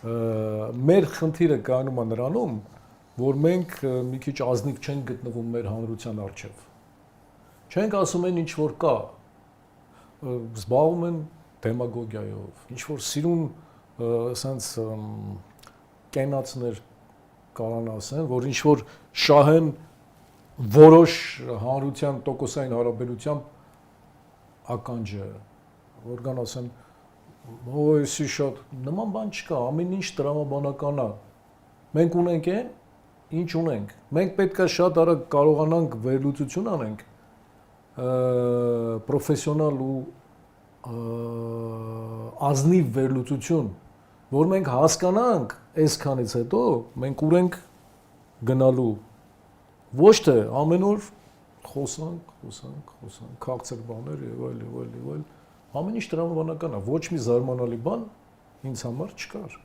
մեր խնդիրը կայանում է նրանում, որ մենք մի քիչ ազնիվ չենք գտնվում մեր հանրության առջև։ Չենք ասում են ինչ որ կա, զբաղվում են դեմագոգիայով, ինչ որ սիրուն սենց կենացներ կարան ասեն, որ ինչ որ շահեն որոշ հանրության տոկոսային հարաբերությամբ ականջը, որ կան ասեն, օսի շատ նման բան չկա, ամեն ինչ տրամաբանական է։ Մենք ունենք այն, ինչ ունենք։ Մենք պետք է շատ արագ կարողանանք վերլուծություն անենք, պրոֆեսիոնալ ու ազնիվ վերլուծություն, որ մենք հասկանանք այսքանից հետո մենք ուր ենք գնալու, ոչ թե ամեն օր խոսանք, քաղցր բաներ եւ այլ, ամեն ինչ տրամաբանական է, ոչ մի զարմանալի բան ինձ համար չկար։